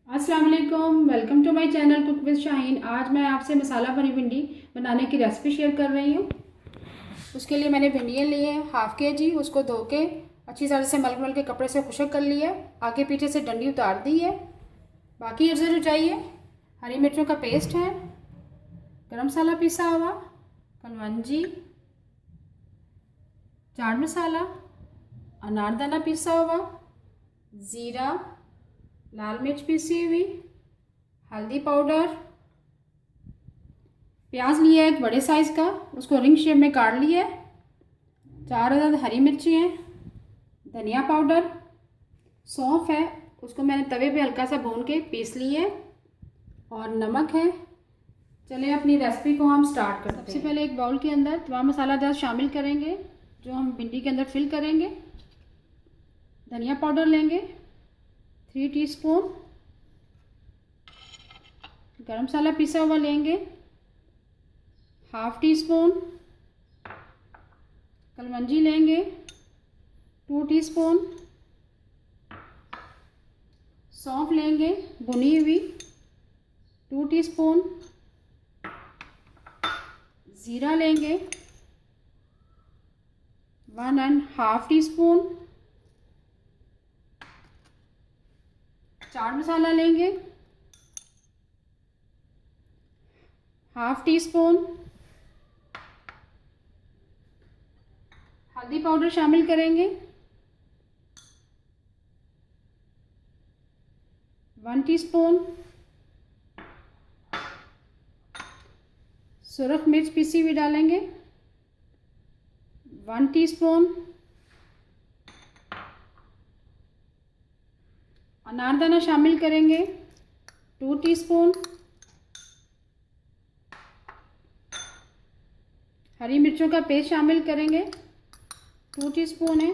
अस्सलाम वालेकुम, welcome to my channel cook with Shaheen. आज मैं आपसे मसाला भरी भिंडी बनाने की रेसिपी शेयर कर रही हूँ। उसके लिए मैंने भिंडियाँ ली हैं हाफ़ के जी। उसको धो के अच्छी तरह से मल के कपड़े से खुशक कर लिया। आगे पीछे से डंडी उतार दी है। बाकी अजर चाहिए, हरी मिर्चों का पेस्ट है, गरम मसाला पिसा हुआ, कलवंजी, चाट मसाला, अनारदाना पिसा हुआ, ज़ीरा, लाल मिर्च पीसी हुई, हल्दी पाउडर, प्याज लिया है एक बड़े साइज़ का, उसको रिंग शेप में काट लिया है, 4 अदद हरी मिर्ची हैं, धनिया पाउडर, सौंफ है, उसको मैंने तवे पे हल्का सा भून के पीस ली है, और नमक है। चलिए अपनी रेसिपी को हम स्टार्ट करते हैं। सबसे पहले एक बाउल के अंदर तमाम मसाला जात शामिल करेंगे जो हम भिंडी के अंदर फिल करेंगे। धनिया पाउडर लेंगे 3 टीस्पून, गरम मसाला पिसा हुआ लेंगे हाफ़ टी स्पून, कलवंजी लेंगे 2 टीस्पून, सौंफ लेंगे भुनी हुई 2 टीस्पून, ज़ीरा लेंगे 1.5 टीस्पून, चाट मसाला लेंगे हाफ़ टी स्पून, हल्दी पाउडर शामिल करेंगे 1 टीस्पून, सुरख मिर्च पीसी हुई डालेंगे 1 टीस्पून, अनारदाना शामिल करेंगे 2 टीस्पून, हरी मिर्चों का पेस्ट शामिल करेंगे 2 टीस्पून है,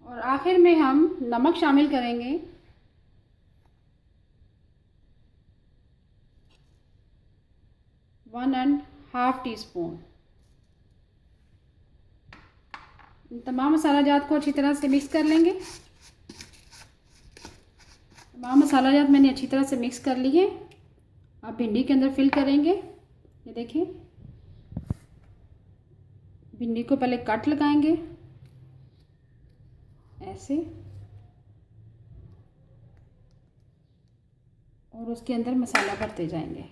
और आखिर में हम नमक शामिल करेंगे 1.5 टीस्पून। तमाम मसाला जात को अच्छी तरह से मिक्स कर लेंगे। तमाम मसाला जात मैंने अच्छी तरह से मिक्स कर लिए। अब भिंडी के अंदर फिल करेंगे। ये देखिए, भिंडी को पहले कट लगाएंगे ऐसे, और उसके अंदर मसाला भरते जाएंगे।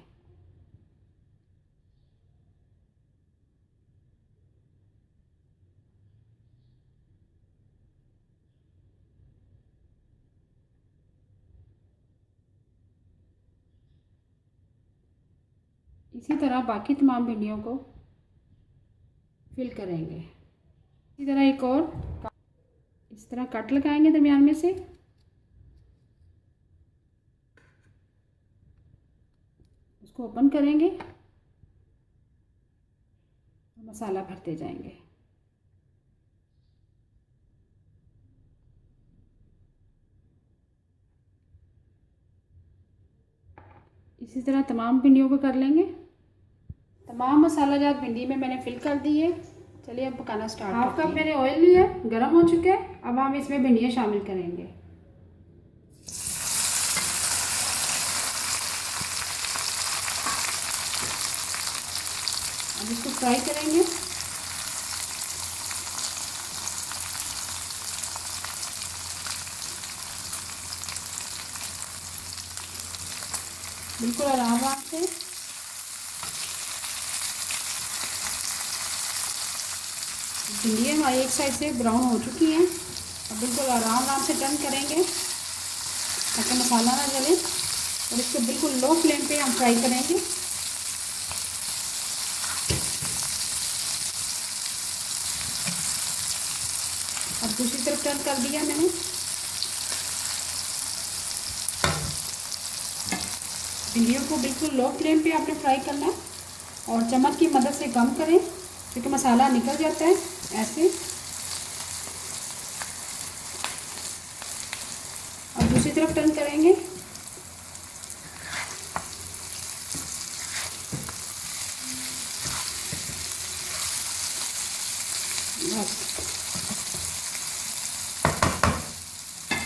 इसी तरह बाकी तमाम भिंडियों को फिल करेंगे। इसी तरह एक और इस तरह कट लगाएंगे दरमियान में से, उसको ओपन करेंगे, मसाला भरते जाएंगे। इसी तरह तमाम भिंडियों को कर लेंगे। तमाम मसाला जात भिंडी में मैंने फिल कर दी है। चलिए अब पकाना स्टार्ट करते हैं। 1/2 कप मैंने ऑयल लिया, गर्म हो चुका है। अब हम इसमें भिंडियाँ शामिल करेंगे। अब इसको फ्राई करेंगे। बिल्कुल आराम से। भिंडियाँ हमारी एक साइड से ब्राउन हो चुकी हैं। अब बिल्कुल आराम से टर्न करेंगे ताकि मसाला ना जले, और इसको बिल्कुल लो फ्लेम पे हम फ्राई करेंगे। अब दूसरी तरफ टर्न कर दिया मैंने। भिंडियों को बिल्कुल लो फ्लेम पे आपने फ्राई करना है, और चम्मच की मदद से कम करें क्योंकि मसाला निकल जाता है ऐसे। अब दूसरी तरफ टर्न करेंगे। बस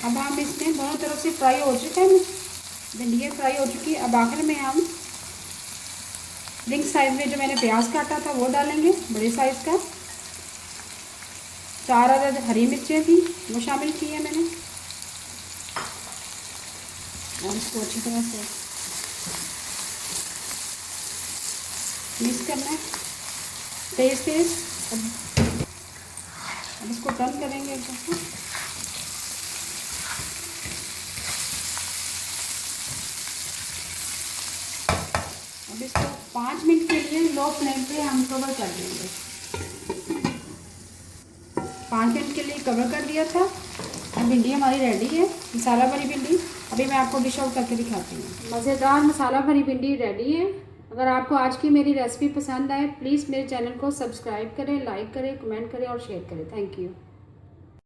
अब हम इसमें दोनों तरफ से फ्राई हो चुके हैं, भिंडियाँ फ्राई हो चुकी है। अब आखिर में हम रिंग साइज में जो मैंने प्याज काटा था वो डालेंगे, बड़े साइज़ का। 4 अदद हरी मिर्चें थी वो शामिल की है मैंने, और इसको अच्छी तरह से मिक्स करना है तेज़। अब इसको टर्न करेंगे एकदम। अब इसको 5 मिनट के लिए लो फ्लेम पे हम कवर कर देंगे। 5 मिनट के लिए कवर कर दिया था। अब भिंडी हमारी रेडी है, मसाला भरी भिंडी। अभी मैं आपको डिश आउट करके दिखाती हूँ। मज़ेदार मसाला भरी भिंडी रेडी है। अगर आपको आज की मेरी रेसिपी पसंद आए, प्लीज़ मेरे चैनल को सब्सक्राइब करें, लाइक करें, कमेंट करें और शेयर करें। Thank you.